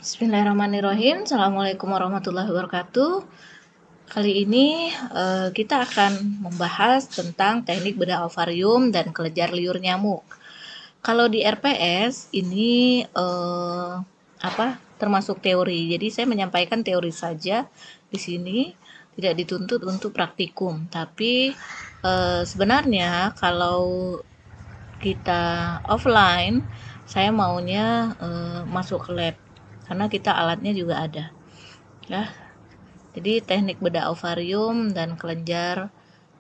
Bismillahirrahmanirrahim. Assalamualaikum warahmatullahi wabarakatuh. Kali ini kita akan membahas tentang teknik bedah ovarium dan kelenjar liur nyamuk. Kalau di RPS ini termasuk teori. Jadi saya menyampaikan teori saja di sini, tidak dituntut untuk praktikum. Tapi sebenarnya kalau kita offline, saya maunya masuk ke lab karena kita alatnya juga ada ya. Jadi teknik bedah ovarium dan kelenjar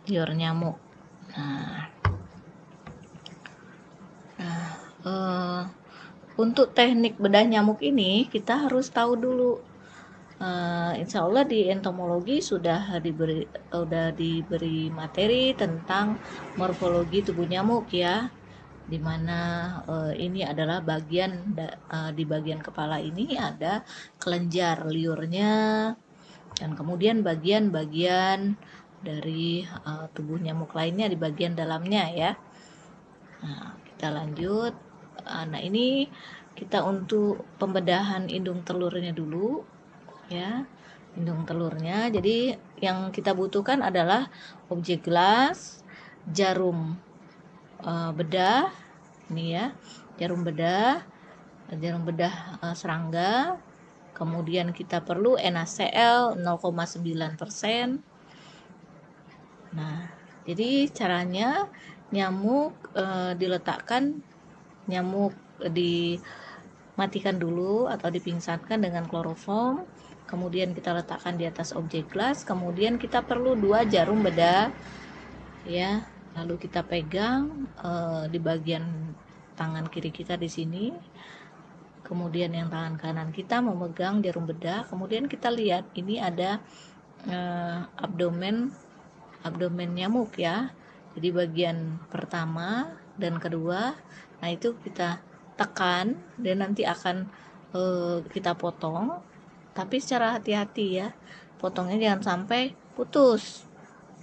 liur nyamuk. Untuk teknik bedah nyamuk ini kita harus tahu dulu. Insya Allah di entomologi sudah diberi materi tentang morfologi tubuh nyamuk ya, dimana ini adalah di bagian kepala ini ada kelenjar liurnya, dan kemudian bagian-bagian dari tubuh nyamuk lainnya di bagian dalamnya ya. Nah, kita lanjut. Nah, ini kita untuk pembedahan indung telurnya dulu ya, indung telurnya. Jadi yang kita butuhkan adalah objek gelas, jarum bedah ini ya, jarum bedah serangga. Kemudian kita perlu NaCl 0,9%. Nah, jadi caranya nyamuk dimatikan dulu atau dipingsankan dengan kloroform. Kemudian kita letakkan di atas objek gelas. Kemudian kita perlu 2 jarum bedah ya. Lalu kita pegang di bagian tangan kiri kita di sini. Kemudian yang tangan kanan kita memegang jarum bedah. Kemudian kita lihat ini ada abdomen nyamuk ya. Jadi bagian pertama dan kedua, nah itu kita tekan dan nanti akan kita potong, tapi secara hati-hati ya, potongnya jangan sampai putus.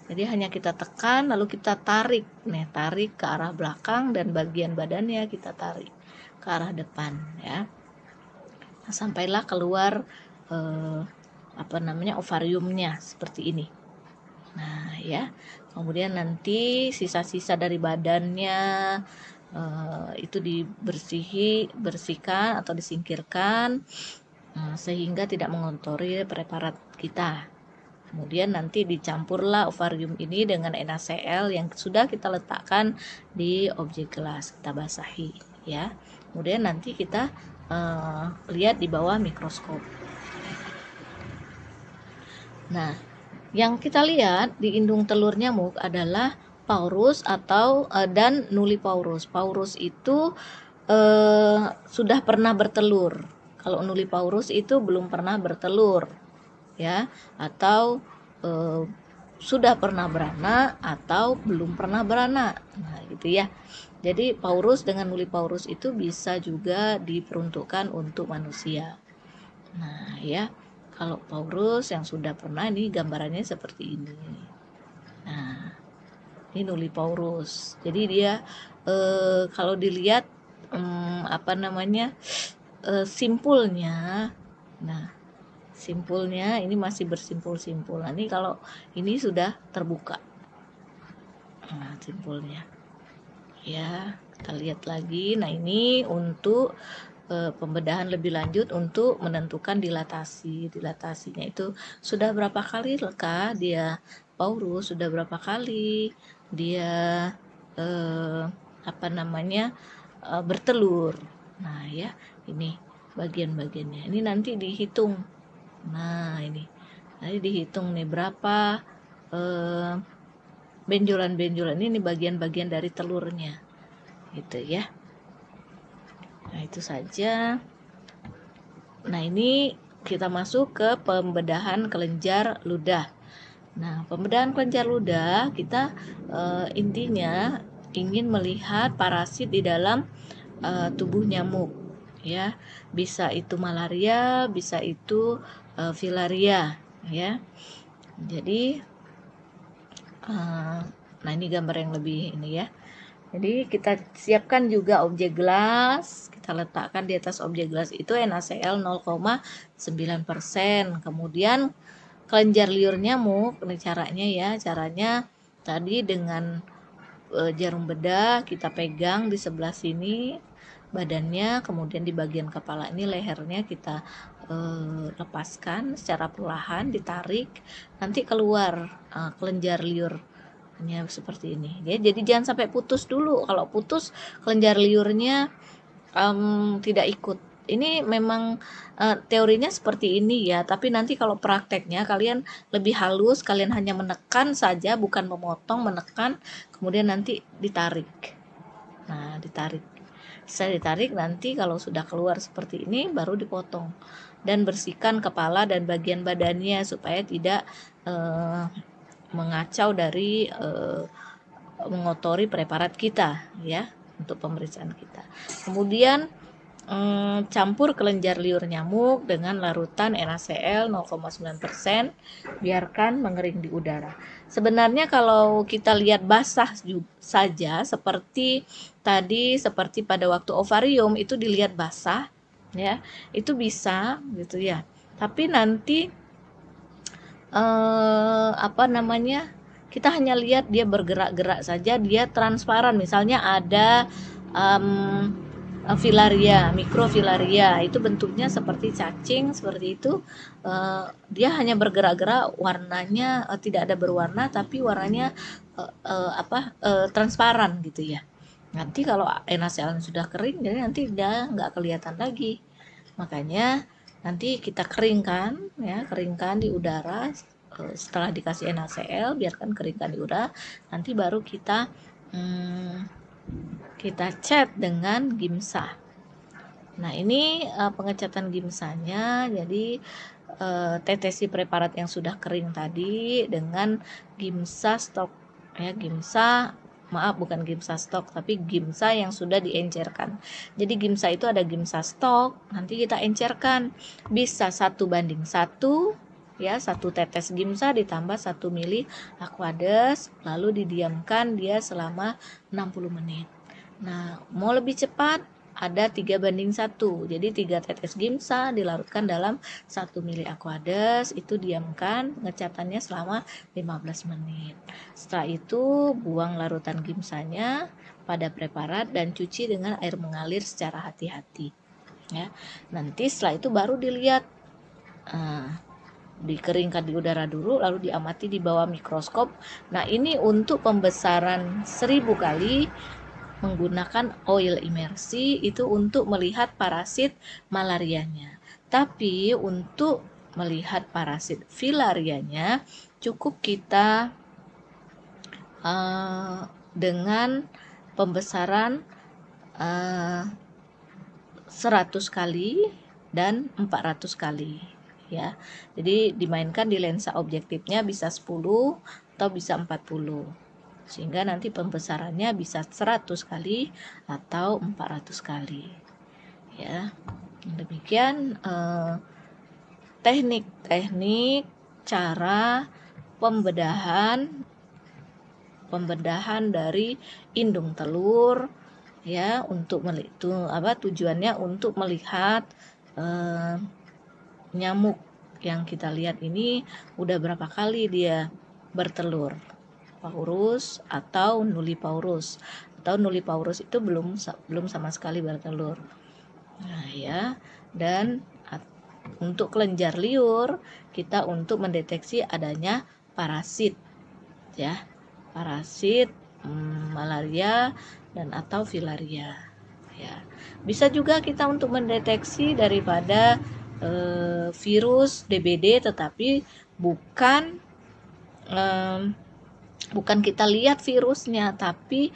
Jadi hanya kita tekan lalu kita tarik, tarik ke arah belakang dan bagian badannya kita tarik ke arah depan ya. Nah, sampailah keluar ovariumnya seperti ini. Nah ya, kemudian nanti sisa-sisa dari badannya itu dibersihkan atau disingkirkan sehingga tidak mengotori preparat kita. Kemudian nanti dicampurlah ovarium ini dengan NaCl yang sudah kita letakkan di objek gelas, kita basahi ya. Kemudian nanti kita lihat di bawah mikroskop. Nah, yang kita lihat di indung telur nyamuk adalah paurus dan nullipaurus. Paurus itu sudah pernah bertelur. Kalau nullipaurus itu belum pernah bertelur ya, atau sudah pernah beranak atau belum pernah beranak. Nah, gitu ya. Jadi paurus dengan nullipaurus itu bisa juga diperuntukkan untuk manusia. Nah, ya. Kalau paurus yang sudah pernah, ini gambarannya seperti ini. Nah, ini nullipaurus. Jadi dia kalau dilihat simpulnya. Nah, simpulnya ini masih bersimpul-simpul. Nah, ini kalau ini sudah terbuka. Nah, simpulnya. Ya, kita lihat lagi. Nah, ini untuk pembedahan lebih lanjut untuk menentukan dilatasinya itu sudah berapa kali kah dia paurus, sudah berapa kali dia bertelur. Nah ya, ini bagian-bagiannya ini nanti dihitung. Nah ini nanti dihitung nih berapa benjolan-benjolan ini bagian-bagian dari telurnya gitu ya. Nah, itu saja. Nah, ini kita masuk ke pembedahan kelenjar ludah. Nah, pembedahan kelenjar ludah kita intinya ingin melihat parasit di dalam tubuh nyamuk ya. Bisa itu malaria, bisa itu filaria ya. Jadi nah ini gambar yang lebih ini ya. Jadi kita siapkan juga objek gelas, kita letakkan di atas objek gelas itu NaCl 0,9%. Kemudian kelenjar liur nyamuk, ini caranya ya, caranya tadi dengan jarum bedah kita pegang di sebelah sini badannya, kemudian di bagian kepala ini lehernya kita lepaskan secara perlahan, ditarik, nanti keluar kelenjar liurnya seperti ini ya. Jadi jangan sampai putus dulu, kalau putus kelenjar liurnya tidak ikut. Ini memang teorinya seperti ini ya, tapi nanti kalau prakteknya kalian lebih halus, kalian hanya menekan saja, bukan memotong, menekan, kemudian nanti ditarik. Nah, ditarik. Bisa ditarik, nanti kalau sudah keluar seperti ini baru dipotong. Dan bersihkan kepala dan bagian badannya supaya tidak mengacau dari mengotori preparat kita ya, untuk pemeriksaan kita. Kemudian campur kelenjar liur nyamuk dengan larutan NaCl 0,9%, biarkan mengering di udara. Sebenarnya kalau kita lihat basah saja seperti tadi, seperti pada waktu ovarium itu dilihat basah ya, itu bisa gitu ya. Tapi nanti kita hanya lihat dia bergerak-gerak saja, dia transparan. Misalnya ada filaria, mikrofilaria, itu bentuknya seperti cacing seperti itu. Dia hanya bergerak-gerak, warnanya tidak ada berwarna, tapi warnanya transparan gitu ya. Nanti kalau NaCl sudah kering, jadi nanti dia nggak kelihatan lagi. Makanya nanti kita keringkan ya, keringkan di udara. Setelah dikasih NaCl, biarkan keringkan di udara, nanti baru kita cat dengan gimsa. Nah, ini pengecatan gimsanya. Jadi tetesi preparat yang sudah kering tadi dengan gimsa stok ya, bukan gimsa stok, tapi gimsa yang sudah diencerkan. Jadi gimsa itu ada gimsa stok, nanti kita encerkan, bisa 1:1 ya, 1 tetes gimsa ditambah 1 mili aquades, lalu didiamkan dia selama 60 menit. Nah, mau lebih cepat ada 3:1, jadi 3 tetes gimsa dilarutkan dalam 1 mili aquades, itu diamkan pengecatannya selama 15 menit. Setelah itu buang larutan gimsanya pada preparat dan cuci dengan air mengalir secara hati-hati ya. Nanti setelah itu baru dilihat, dikeringkan di udara dulu, lalu diamati di bawah mikroskop. Nah, ini untuk pembesaran 1000 kali menggunakan oil imersi, itu untuk melihat parasit malarianya. Tapi untuk melihat parasit filarianya cukup kita dengan pembesaran 100 kali dan 400 kali ya. Jadi dimainkan di lensa objektifnya bisa 10 atau bisa 40. Sehingga nanti pembesarannya bisa 100 kali atau 400 kali ya. Demikian teknik-teknik cara pembedahan dari indung telur ya, untuk tujuannya untuk melihat nyamuk yang kita lihat ini udah berapa kali dia bertelur, paurus atau nullipaurus. Atau nullipaurus itu belum sama sekali bertelur. Nah ya, dan untuk kelenjar liur kita untuk mendeteksi adanya parasit ya, parasit malaria dan atau filaria ya. Bisa juga kita untuk mendeteksi daripada virus DBD, tetapi bukan kita lihat virusnya, tapi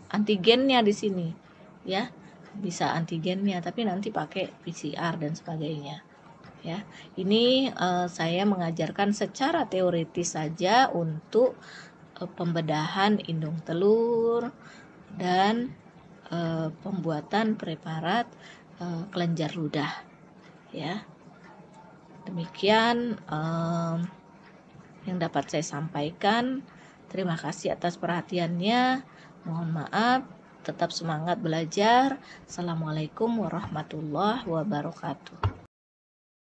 antigennya di sini ya. Bisa antigennya, tapi nanti pakai PCR dan sebagainya ya. Ini saya mengajarkan secara teoritis saja untuk pembedahan indung telur dan pembuatan preparat kelenjar ludah ya. Demikian yang dapat saya sampaikan. Terima kasih atas perhatiannya. Mohon maaf. Tetap semangat belajar. Assalamualaikum warahmatullahi wabarakatuh.